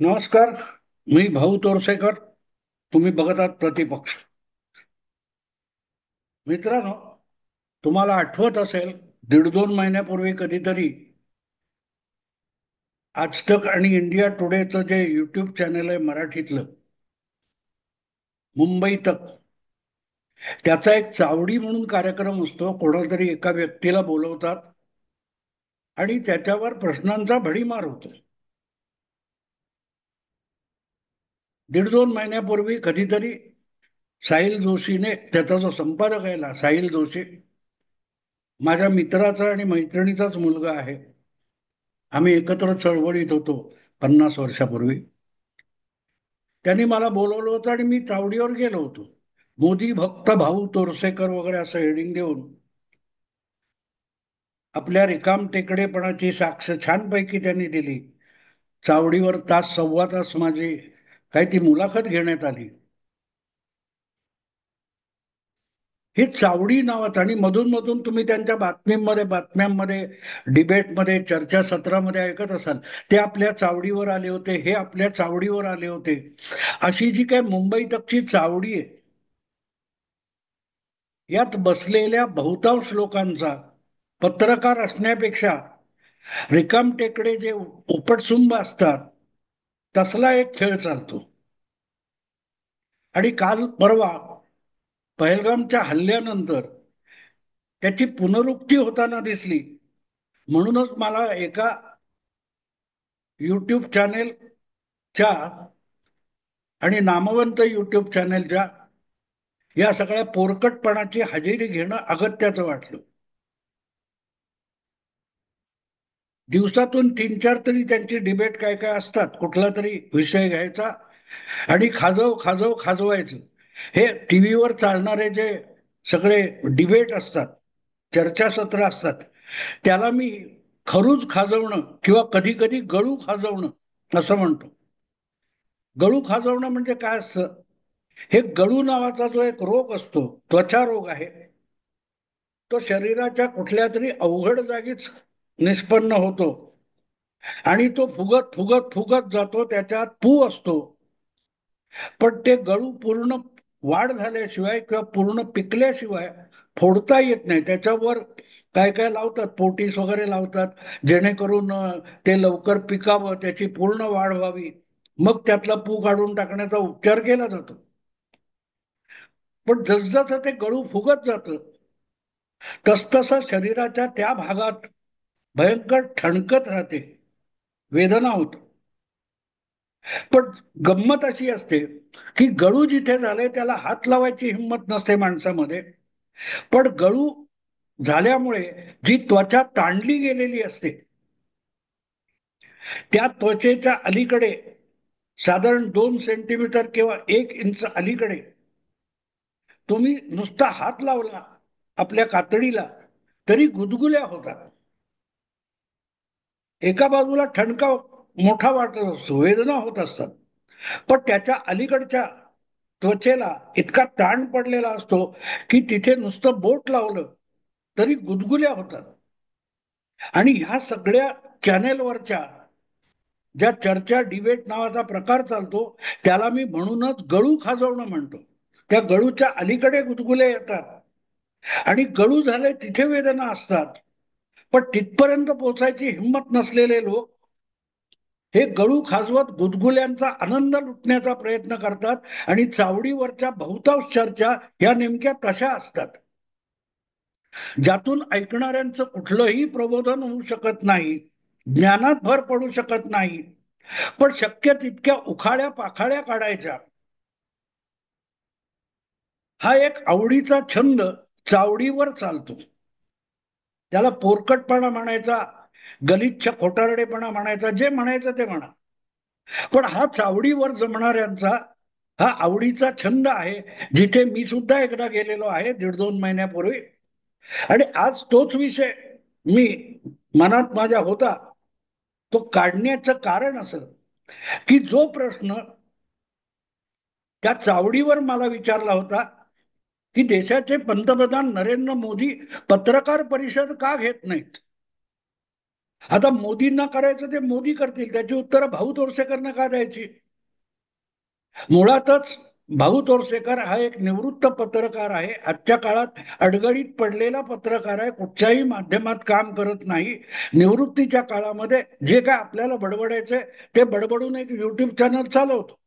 नमस्कार. मी भाऊ तोरसेकर. तुम्ही बघत आहात प्रतिपक्ष. मित्रांनो, तुम्हाला आठवत असेल, दीड दोन महिन्यापूर्वी कधीतरी आजतक आणि इंडिया टुडेचं जे युट्यूब चॅनल आहे मराठीतलं, मुंबई तक, त्याचा एक चावडी म्हणून कार्यक्रम असतो. कोणातरी एका व्यक्तीला बोलवतात आणि त्याच्यावर प्रश्नांचा भडीमार होतो. दीड दोन महिन्यापूर्वी कधीतरी साहिल जोशीने, त्याचा जो संपादक आहे ना साहिल जोशी, माझ्या मित्राचा आणि मैत्रिणीचाच मुलगा आहे. आम्ही एकत्र चळवळीत होतो 50 वर्षापूर्वी. त्यांनी मला बोलवलं होतं आणि मी चावडीवर गेलो होतो. मोदी भक्त भाऊ तोरसेकर वगैरे असं हेडिंग देऊन आपल्या रिकाम टेकडेपणाची साक्ष छानपैकी त्यांनी दिली. चावडीवर तास सव्वा तास माझी काही ती मुलाखत घेण्यात आली. ही चावडी नावात, आणि मधून मधून तुम्ही त्यांच्या बातम्यांमध्ये डिबेटमध्ये चर्चासत्रामध्ये ऐकत असाल, ते आपल्या चावडीवर आले होते, हे आपल्या चावडीवर आले होते. अशी जी काय मुंबई तकची चावडी आहे, यात बसलेल्या बहुतांश लोकांचा पत्रकार असण्यापेक्षा रिकाम टेकडे जे उपटसुंब असतात, तसला एक खेळ चालतो. आणि काल परवा पहलगामच्या हल्ल्यानंतर त्याची पुनरुक्ती होताना दिसली. म्हणूनच मला एका युट्यूब चॅनेलच्या आणि नामवंत युट्यूब चॅनेलच्या या सगळ्या पोरकटपणाची हजेरी घेणं अगत्याचं वाटलं. दिवसातून तीन चार तरी त्यांची डिबेट काय काय असतात. कुठला तरी विषय घ्यायचा आणि खाजवायचं. हे टीव्हीवर चालणारे जे सगळे डिबेट असतात, चर्चासत्र असतात, त्याला मी खरूज खाजवणं किंवा कधी कधी गळू खाजवणं असं म्हणतो. गळू खाजवणं म्हणजे काय असतं? हे गळू नावाचा जो एक रोग असतो, त्वचा रोग आहे, तो शरीराच्या कुठल्या तरी अवघड जागीच निष्पन्न होतो आणि तो फुगत फुगत फुगत जातो. त्याच्यात पू असतो, पण ते गळू पूर्ण वाढ झाल्याशिवाय किंवा पूर्ण पिकल्याशिवाय फोडता येत नाही. त्याच्यावर काय काय लावतात, पोटीस वगैरे लावतात, जेणेकरून ते लवकर पिकावं, त्याची पूर्ण वाढ व्हावी. मग त्यातला पू काढून टाकण्याचा उपचार केला जातो. पण जसजसं ते गळू फुगत जातं, तसतसं शरीराच्या त्या भागात भयंकर ठणकत राहते, वेदना होत. पण गंमत अशी असते की गळू जिथे झाले त्याला हात लावायची हिंमत नसते माणसामध्ये. पण गळू झाल्यामुळे जी त्वचा ताणली गेलेली असते, त्या त्वचेच्या अलीकडे साधारण 2 सेंटीमीटर किंवा 1 इंच अलीकडे तुम्ही नुसता हात लावला आपल्या कातडीला तरी गुदगुल्या होतात. एका बाजूला ठणका मोठा वाटत असतो, वेदना होत असतात, पण त्याच्या अलीकडच्या त्वचेला इतका ताण पडलेला असतो की तिथे नुसतं बोट लावलं तरी गुदगुल्या होतात. आणि ह्या सगळ्या चॅनेलवरच्या ज्या चर्चा डिबेट नावाचा प्रकार चालतो, त्याला मी म्हणूनच गळू खाजवणं म्हणतो. त्या गळूच्या अलीकडे गुदगुले येतात आणि गळू झाले तिथे वेदना असतात, पण तिथपर्यंत पोचायची हिंमत नसलेले लोक हे गळू खाजवत गुदगुल्यांचा आनंद लुटण्याचा प्रयत्न करतात. आणि चावडीवरच्या बहुतांश चर्चा या नेमक्या तशा असतात, ज्यातून ऐकणाऱ्यांचं कुठलंही प्रबोधन होऊ शकत नाही, ज्ञानात भर पडू शकत नाही, पण शक्य तितक्या उखाळ्या पाखाळ्या काढायच्या. हा एक आवडीचा छंद चावडीवर चालतो. त्याला पोरकटपणा म्हणायचा, गलिच्छ खोटारडेपणा म्हणायचा, जे म्हणायचं ते म्हणा, पण हा चावडीवर जमणाऱ्यांचा हा आवडीचा छंद आहे. जिथे मी सुद्धा एकदा गेलेलो आहे दीड दोन महिन्यापूर्वी. आणि आज तोच विषय मी मनात माझ्या होता, तो काढण्याचं कारण असं की जो प्रश्न त्या चावडीवर मला विचारला होता की देशाचे पंतप्रधान नरेंद्र मोदी पत्रकार परिषद का घेत नाहीत, आता मोदींना करायचं ते मोदी करतील, त्याची उत्तरं भाऊ तोरसेकरनं का द्यायची? मुळातच भाऊ तोरसेकर हा एक निवृत्त पत्रकार आहे, आजच्या काळात अडगळीत पडलेला पत्रकार आहे, कुठच्याही माध्यमात काम करत नाही. निवृत्तीच्या काळामध्ये जे काय आपल्याला बडबडायचंय ते बडबडून एक युट्यूब चॅनल चालवतो.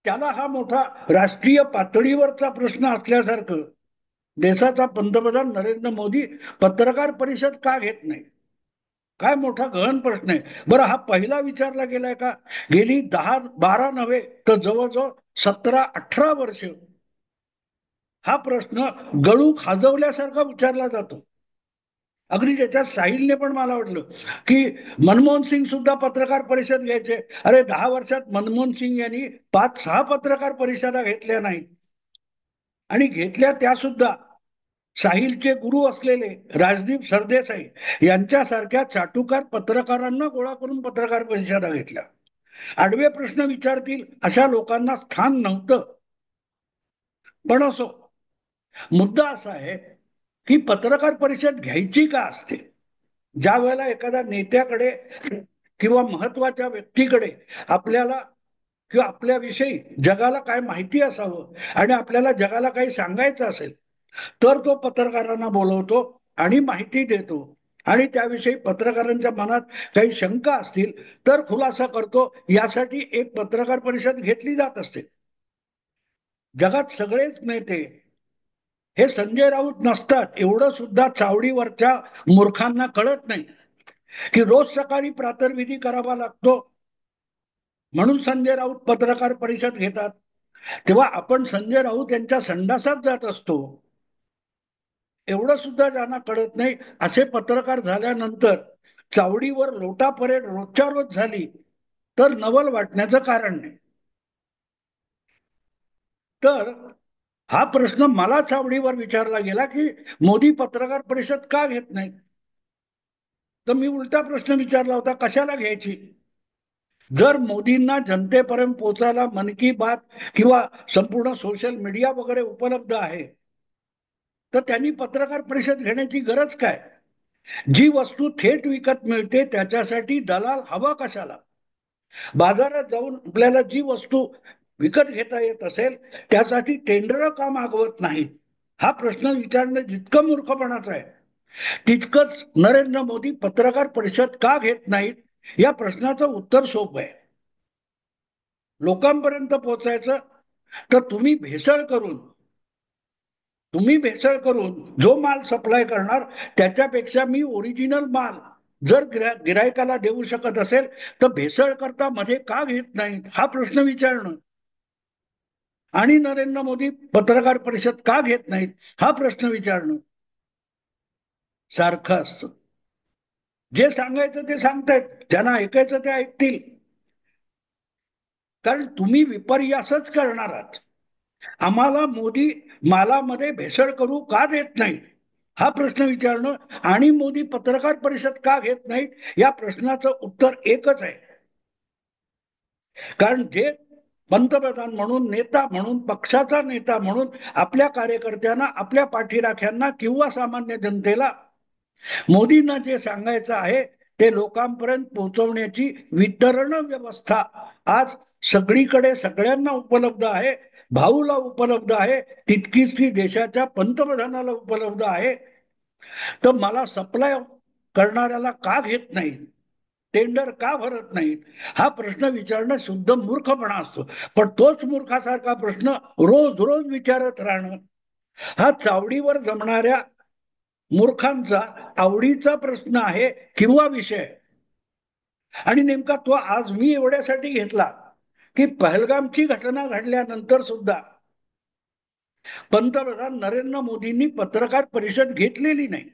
त्याला हा मोठा राष्ट्रीय पातळीवरचा प्रश्न असल्यासारखं देशाचा पंतप्रधान नरेंद्र मोदी पत्रकार परिषद का घेत नाही? काय मोठा गहन प्रश्न आहे. बरं, हा पहिला विचारला गेलाय का? गेली 10-12 नव्हे तर जवळजवळ 17-18 वर्ष हा प्रश्न गळू खाजवल्यासारखा विचारला जातो. अगदी त्याच्यात साहिलने पण मला वाटलं की मनमोहन सिंग सुद्धा पत्रकार परिषद घ्यायचे. अरे 10 वर्षात मनमोहन सिंग यांनी 5-6 पत्रकार परिषदा घेतल्या नाहीत, आणि घेतल्या त्या सुद्धा साहिलचे गुरु असलेले राजदीप सरदेसाई यांच्यासारख्या चाटुकार पत्रकारांना गोळा करून पत्रकार परिषदा घेतल्या. आडवे प्रश्न विचारतील अशा लोकांना स्थान नव्हतं. पण असो, मुद्दा असा आहे की पत्रकार परिषद घ्यायची का असते? ज्या वेळेला एखाद्या नेत्याकडे किंवा महत्वाच्या व्यक्तीकडे आपल्याला किंवा आपल्याविषयी जगाला काय माहिती असावं आणि आपल्याला जगाला काही सांगायचं असेल, तर तो पत्रकारांना बोलवतो आणि माहिती देतो, आणि त्याविषयी पत्रकारांच्या मनात काही शंका असतील तर खुलासा करतो. यासाठी एक पत्रकार परिषद घेतली जात असते. जगात सगळेच नेते हे संजय राऊत नसतात एवढं सुद्धा चावडीवरच्या मूर्खांना कळत नाही की रोज सकाळी प्रातर्विधी करावा लागतो, म्हणून संजय राऊत पत्रकार परिषद घेतात. तेव्हा आपण संजय राऊत यांच्या संडासात जात असतो एवढं सुद्धा ज्यांना कळत नाही, असे पत्रकार झाल्यानंतर चावडीवर लोटा परेड रोजच्या रोज झाली तर नवल वाटण्याचं कारण नाही. तर हा प्रश्न मला चावडीवर विचारला गेला की मोदी पत्रकार परिषद का घेत नाही, तर मी उलटा प्रश्न विचारला होता, कशाला घ्यायची? जर मोदींना जनतेपर्यंत पोहोचायला मन की बात किंवा संपूर्ण सोशल मीडिया वगैरे उपलब्ध आहे, तर त्यांनी पत्रकार परिषद घेण्याची गरज काय? जी वस्तू थेट विकत मिळते त्याच्यासाठी दलाल हवा कशाला? बाजारात जाऊन आपल्याला जी वस्तू विकत घेता येत असेल त्यासाठी टेंडर का मागवत नाही? हा प्रश्न विचारणं जितकं मूर्खपणाचं आहे, तितकंच नरेंद्र मोदी पत्रकार परिषद का घेत नाहीत या प्रश्नाचं उत्तर सोपं आहे. लोकांपर्यंत पोहोचायचं तर तुम्ही भेसळ करून जो माल सप्लाय करणार त्याच्यापेक्षा मी ओरिजिनल माल जर गिरायकाला देऊ शकत असेल तर भेसळ करता मध्ये का घेत नाहीत हा प्रश्न विचारणं, आणि नरेंद्र मोदी पत्रकार परिषद का घेत नाहीत हा प्रश्न विचारणं सारखं असतं. जे सांगायचं ते सांगतायत, ज्यांना ऐकायचं ते ऐकतील, कारण तुम्ही विपर्यासच करणार आहात. आम्हाला मोदी मालामध्ये भेसळ करू का देत नाही हा प्रश्न विचारणं, आणि मोदी पत्रकार परिषद का घेत नाहीत या प्रश्नाचं उत्तर एकच आहे. कारण जे पंतप्रधान म्हणून, नेता म्हणून, पक्षाचा नेता म्हणून आपल्या कार्यकर्त्यांना, आपल्या पाठीराख्यांना किंवा सामान्य जनतेला मोदींना जे सांगायचं आहे ते लोकांपर्यंत पोहोचवण्याची वितरण व्यवस्था आज सगळीकडे सगळ्यांना उपलब्ध आहे. भाऊला उपलब्ध आहे तितकीच ती देशाच्या पंतप्रधानाला उपलब्ध आहे. तर मला सप्लाय करणाऱ्याला का घेत नाही, टेंडर का भरत नाहीत हा प्रश्न विचारणं शुद्ध मूर्खपणा असतो. पण तोच मूर्खासारखा प्रश्न रोज रोज विचारत राहणं हा चावडीवर जमणाऱ्या मूर्खांचा आवडीचा प्रश्न आहे किंवा विषय. आणि नेमका तो आज मी एवढ्यासाठी घेतला की पहलगामची घटना घडल्यानंतर सुद्धा पंतप्रधान नरेंद्र मोदींनी पत्रकार परिषद घेतलेली नाही.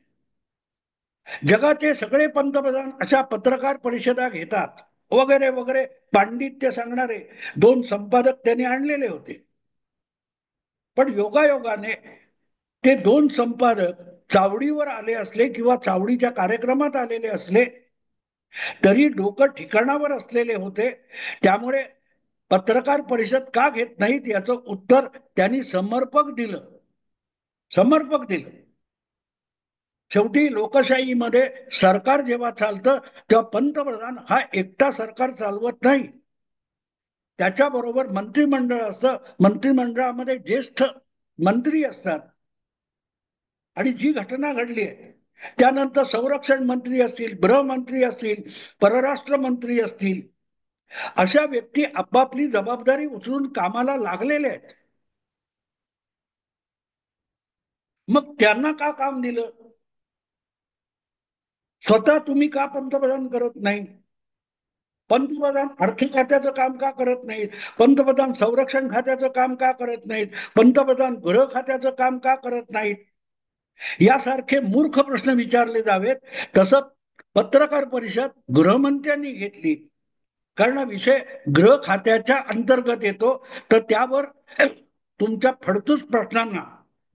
जगाचे सगळे पंतप्रधान अशा पत्रकार परिषदा घेतात वगैरे वगैरे पांडित्य सांगणारे 2 संपादक त्यांनी आणलेले होते. पण योगायोगाने ते 2 संपादक चावडीवर आले असले किंवा चावडीच्या कार्यक्रमात आलेले असले तरी डोकं ठिकाणावर असलेले होते. त्यामुळे पत्रकार परिषद का घेत नाहीत याचं उत्तर त्यांनी समर्पक दिलं. शेवटी लोकशाहीमध्ये सरकार जेव्हा चालतं तेव्हा पंतप्रधान हा एकटा सरकार चालवत नाही. त्याच्याबरोबर मंत्रिमंडळ असतं, मंत्रिमंडळामध्ये ज्येष्ठ मंत्री असतात. आणि जी घटना घडली आहे त्यानंतर संरक्षण मंत्री असतील, गृहमंत्री असतील, परराष्ट्र मंत्री असतील, अशा व्यक्ती आपापली जबाबदारी उचलून कामाला लागलेले आहेत. मग त्यांना का काम दिलं? स्वतः तुम्ही का पंतप्रधान करत नाही? पंतप्रधान अर्थ खात्याचं काम का करत नाहीत? पंतप्रधान संरक्षण खात्याचं काम का करत नाहीत? पंतप्रधान गृह खात्याचं काम का करत नाहीत? यासारखे मूर्ख प्रश्न विचारले जावेत. तसं पत्रकार परिषद गृहमंत्र्यांनी घेतली, कारण विषय गृह खात्याच्या अंतर्गत येतो. तर त्यावर तुमच्या फडतूस प्रश्नांना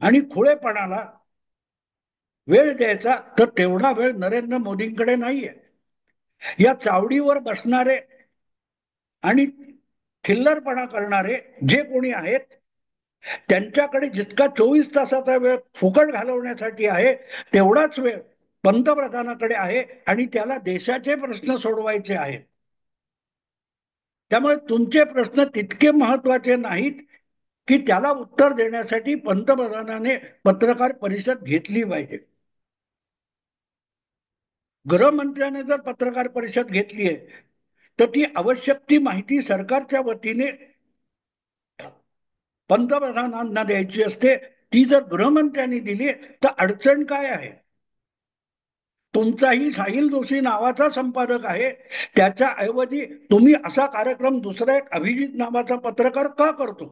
आणि खुळेपणाला वेळ द्यायचा, तर तेवढा वेळ नरेंद्र मोदींकडे नाहीये. या चावडीवर बसणारे आणि थिल्लरपणा करणारे जे कोणी आहेत, त्यांच्याकडे जितका 24 तासाचा वेळ फुकट घालवण्यासाठी आहे तेवढाच वेळ पंतप्रधानाकडे आहे आणि त्याला देशाचे प्रश्न सोडवायचे आहेत. त्यामुळे तुमचे प्रश्न तितके महत्वाचे नाहीत की त्याला उत्तर देण्यासाठी पंतप्रधानाने पत्रकार परिषद घेतली पाहिजे. गृहमंत्र्याने जर पत्रकार परिषद घेतली आहे तर ती आवश्यक ती माहिती सरकारच्या वतीने पंतप्रधानांना द्यायची असते. ती जर गृहमंत्र्यांनी दिली तर अडचण काय आहे? तुमचाही साहिल जोशी नावाचा संपादक आहे, त्याच्या ऐवजी तुम्ही असा कार्यक्रम दुसरा एक अभिजित नावाचा पत्रकार का करतो?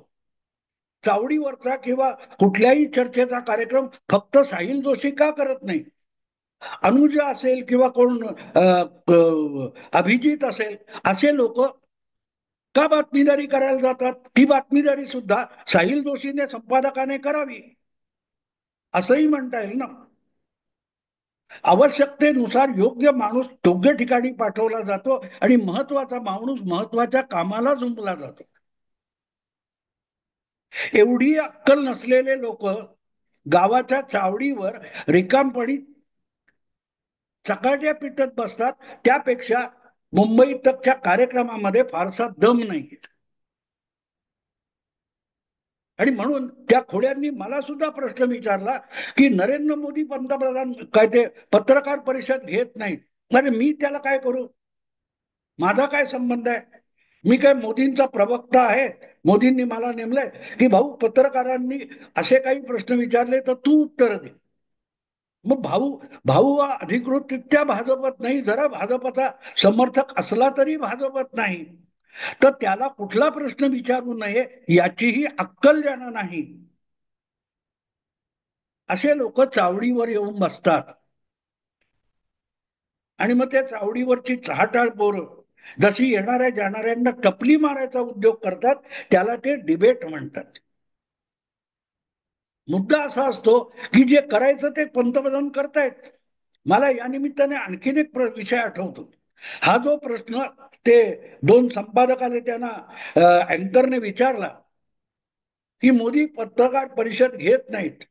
चावडीवरचा किंवा कुठल्याही चर्चेचा कार्यक्रम फक्त साहिल जोशी का करत नाही? अनुजा असेल किंवा कोण अभिजित असेल, असे लोक का बातमीदारी करायला जातात? ती बातमीदारी सुद्धा साहिल जोशीने संपादकाने करावी असंही म्हणता येईल ना. आवश्यकतेनुसार योग्य माणूस योग्य ठिकाणी पाठवला जातो आणि महत्वाचा माणूस महत्वाच्या कामाला जुंपला जातो. एवढी अक्कल नसलेले लोक गावाच्या चावडीवर रिकामपणी चकाट्या पिटत बसतात. त्यापेक्षा मुंबई तकच्या कार्यक्रमामध्ये फारसा दम नाही. आणि म्हणून त्या खोड्यांनी मला सुद्धा प्रश्न विचारला की नरेंद्र मोदी पंतप्रधान काय ते पत्रकार परिषद घेत नाहीत. अरे मी त्याला काय करू? माझा काय संबंध आहे? मी काय मोदींचा प्रवक्ता आहे? मोदींनी मला नेमलंय की भाऊ पत्रकारांनी असे काही प्रश्न विचारले तर तू उत्तर दे. मग भाऊ भाऊ हा अधिकृतरित्या भाजपत नाही, जरा भाजपचा समर्थक असला तरी भाजपत नाही, तर त्याला कुठला प्रश्न विचारू नये याचीही अक्कल ज्यांना नाही, असे लोक चावडीवर येऊन बसतात. आणि मग त्या चावडीवरची चहाटाळ पोरं जशी येणाऱ्या जाणाऱ्यांना टपली मारायचा उद्योग करतात, त्याला ते डिबेट म्हणतात. मुद्दा असा असतो की जे करायचं ते पंतप्रधान करतायत. मला या निमित्ताने आणखीन एक विषय आठवतो. हा जो प्रश्न ते दोन संपादकाने त्यांना अँकरने विचारला की मोदी पत्रकार परिषद घेत नाहीत,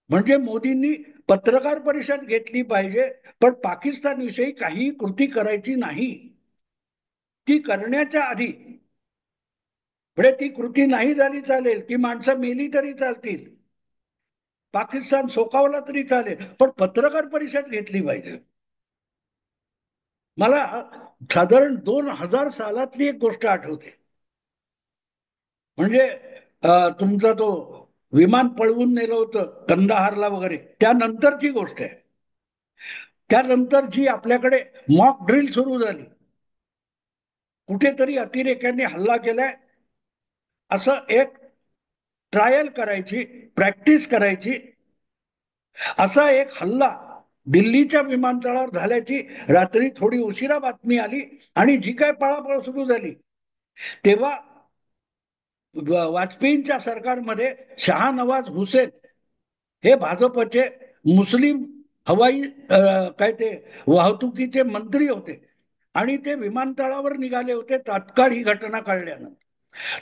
म्हणजे मोदींनी पत्रकार परिषद घेतली पाहिजे पण पाकिस्तान विषयी काही कृती करायची नाही. ती करण्याच्या आधी म्हणजे ती कृती नाही झाली चालेल, ती माणसं मेली तरी चालतील, पाकिस्तान सोकावला तरी चालेल, पण पत्रकार परिषद घेतली पाहिजे. मला साधारण 2000 सालातली एक गोष्ट आठवते. म्हणजे तुमचा तो विमान पळवून नेलं होतं कंदाहारला वगैरे, त्यानंतरची गोष्ट आहे. त्यानंतर जी आपल्याकडे मॉक ड्रिल सुरू झाली, कुठेतरी अतिरेक्यांनी हल्ला केलाय असं एक ट्रायल करायची, प्रॅक्टिस करायची, असा एक हल्ला दिल्लीच्या विमानतळावर झाल्याची रात्री थोडी उशिरा बातमी आली. आणि जी काय पळापळ सुरू झाली तेव्हा वाजपेयींच्या सरकारमध्ये शहानवाज हुसेन हे भाजपचे मुस्लिम हवाई काय ते वाहतुकीचे मंत्री होते आणि ते विमानतळावर निघाले होते तात्काळ ही घटना कळल्यानंतर.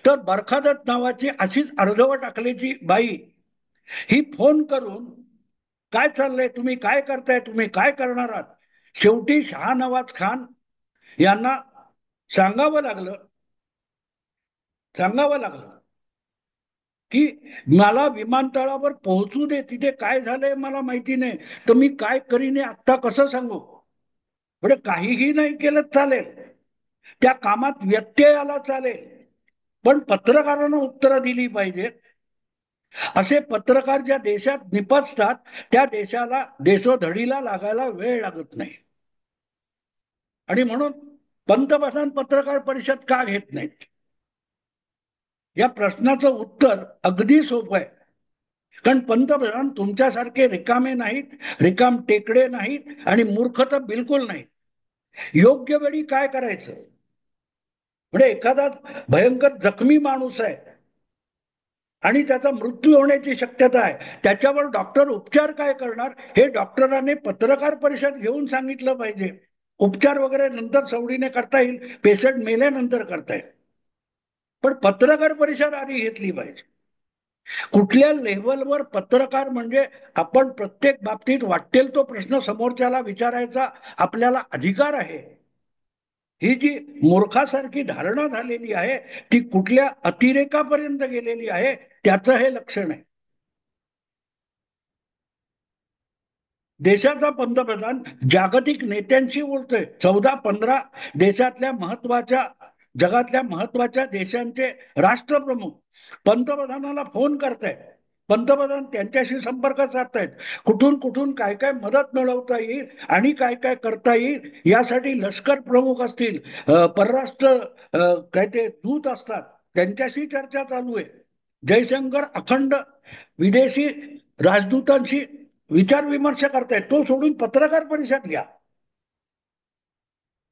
तर बरखादत नावाची अशीच अर्धवट आखलेची बाई ही फोन करून काय चाललंय, तुम्ही काय करताय, तुम्ही काय करणार आहात. शेवटी शहानवाज खान यांना सांगावं लागलं सांगावं लागलं की मला विमानतळावर पोहोचू दे, तिथे काय झालंय मला माहिती नाही, तर मी काय करीन आत्ता कसं सांगू. म्हणजे काहीही नाही केलं चालेल, त्या कामात व्यत्यय आला चालेल, पण पत्रकारांना उत्तरं दिली पाहिजेत. असे पत्रकार ज्या देशात निपजतात त्या देशाला देशोधडीला लागायला वेळ लागत नाही. आणि म्हणून पंतप्रधान पत्रकार परिषद का घेत नाहीत, या प्रश्नाचं उत्तर अगदी सोपं आहे. कारण पंतप्रधान तुमच्यासारखे रिकामे नाहीत, रिकाम टेकडे नाहीत आणि मूर्ख तर बिलकुल नाहीत. योग्य वेळी काय करायचं, म्हणजे एखादा भयंकर जखमी माणूस आहे आणि त्याचा मृत्यू होण्याची शक्यता आहे, त्याच्यावर डॉक्टर उपचार काय करणार हे डॉक्टरांनी पत्रकार परिषद घेऊन सांगितलं पाहिजे. उपचार वगैरे नंतर सवडीने करता येईल, पेशंट मेल्यानंतर करता येईल, पण पत्रकार परिषद आधी घेतली पाहिजे. कुठल्या लेव्हलवर पत्रकार म्हणजे आपण प्रत्येक बाबतीत वाटेल तो प्रश्न समोरच्याला विचारायचा आपल्याला अधिकार आहे. ही जी मूर्खासारखी धारणा झालेली आहे ती कुठल्या अतिरेकापर्यंत गेलेली आहे त्याचं हे लक्षण आहे. देशाचा पंतप्रधान जागतिक नेत्यांशी बोलतोय, 14-15 देशातल्या महत्वाच्या, जगातल्या महत्वाच्या देशांचे राष्ट्रप्रमुख पंतप्रधानाला फोन करतायत. पंतप्रधान त्यांच्याशी संपर्क साधतायत, कुठून कुठून काय काय मदत मिळवता येईल आणि काय काय करता येईल यासाठी लष्कर प्रमुख असतील, परराष्ट्र काय ते दूत असतात, त्यांच्याशी चर्चा चालू आहे. जयशंकर अखंड विदेशी राजदूतांशी विचार विमर्श करतायत, तो सोडून पत्रकार परिषद घ्या.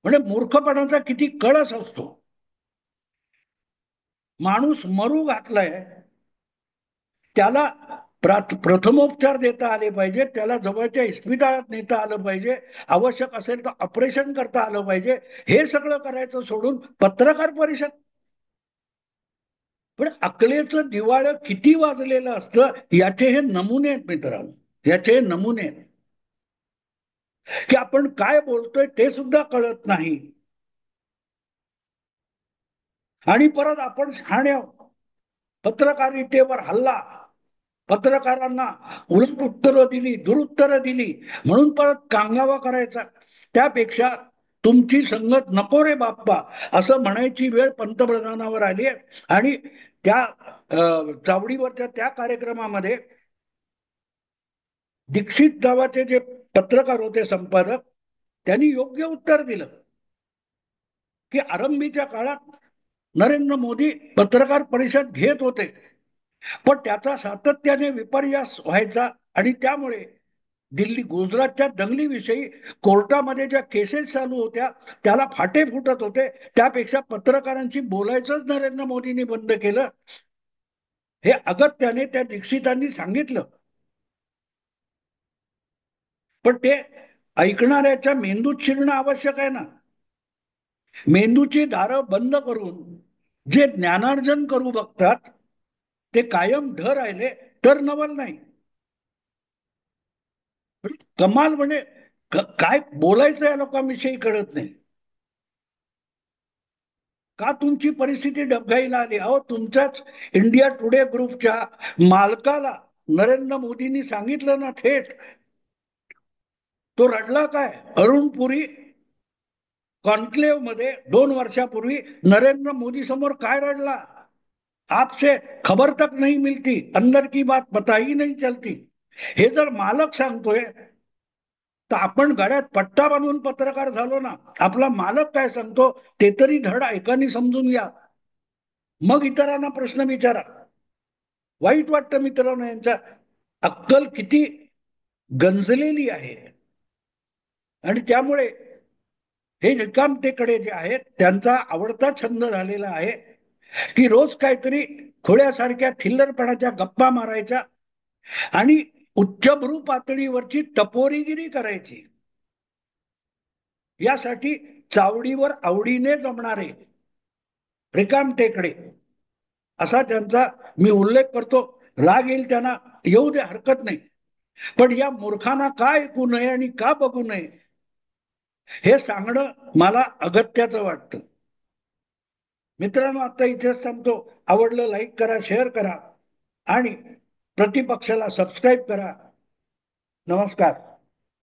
म्हणजे मूर्खपणाचा किती कळस असतो. माणूस मरू घातलाय, त्याला प्रथमोपचार देता आले पाहिजे, त्याला जवळच्या इस्पितळात नेता आलं पाहिजे, आवश्यक असेल तर ऑपरेशन करता आलं पाहिजे. हे सगळं करायचं सोडून पत्रकार परिषद. पण अकलेचं दिवाळं किती वाजलेलं असतं याचे हे नमुने आहेत मित्रांनो, याचे हे नमुने आहेत की आपण काय बोलतोय ते सुद्धा कळत नाही. आणि परत आपण शहाणे पत्रकारितेवर हल्ला, पत्रकारांना उलट उत्तरं दिली, दुरुत्तरं दिली म्हणून परत कांगावा करायचा. त्यापेक्षा तुमची संगत नको रे बाप्पा असं म्हणायची वेळ पंतप्रधानावर आली आहे. आणि त्या चावडीवरच्या त्या कार्यक्रमामध्ये दीक्षित नावाचे जे पत्रकार होते संपादक, त्यांनी योग्य उत्तर दिलं की आरंभीच्या काळात नरेंद्र मोदी पत्रकार परिषद घेत होते, पण त्याचा सातत्याने विपर्यास व्हायचा आणि त्यामुळे दिल्ली गुजरातच्या दंगलीविषयी कोर्टामध्ये ज्या केसेस चालू होत्या त्याला फाटे फुटत होते, त्यापेक्षा पत्रकारांशी बोलायचंच नरेंद्र मोदींनी बंद केलं. हे अगत्याने त्या दीक्षितांनी सांगितलं, पण ते ऐकणाऱ्याच्या मेंदूत शिरणं आवश्यक आहे ना. मेंदूची दारं बंद करून जे ज्ञानार्जन करू बघतात ते कायम ढ राहिले तर नवल नाही. कमाल म्हणजे काय बोलायचं या लोकांविषयी कळत नाही. का तुमची परिस्थिती डबघाईला आली, अहो तुमच्याच इंडिया टुडे ग्रुपच्या मालकाला नरेंद्र मोदींनी सांगितलं ना थेट, तो रडला काय. अरुण पुरी कॉन्क्लेव्ह मध्ये 2 वर्षापूर्वी नरेंद्र मोदी समोर काय रडला, आपसे खबर तक नहीं मिलती, अंदर की बात पता ही नहीं चलती. हे जर मालक सांगतोय तर आपण गळ्यात पट्टा बांधून पत्रकार झालो ना, आपला मालक काय सांगतो ते तरी धड ऐकानी समजून घ्या, मग इतरांना प्रश्न विचारा. वाईट वाटतं मित्रांनो, यांच्या अक्कल किती गंजलेली आहे. आणि त्यामुळे हे रिकामटेकडे जे आहेत त्यांचा आवडता छंद झालेला आहे की रोज काहीतरी खोळ्यासारख्या थिल्लरपणाच्या गप्पा मारायच्या आणि उच्चभ्रू पातळीवरची टपोरीगिरी करायची. यासाठी चावडीवर आवडीने जमणारे रिकामटेकडे असा त्यांचा मी उल्लेख करतो. राग येईल त्यांना, येऊ दे, हरकत नाही. पण या मूर्खांना का ऐकू नये आणि का बघू नये हे सांगणं मला अगत्याचं वाटतं. मित्रांनो, आता इथेच थांबतो. आवडलं लाईक करा, शेअर करा आणि प्रतिपक्षाला सबस्क्राईब करा. नमस्कार.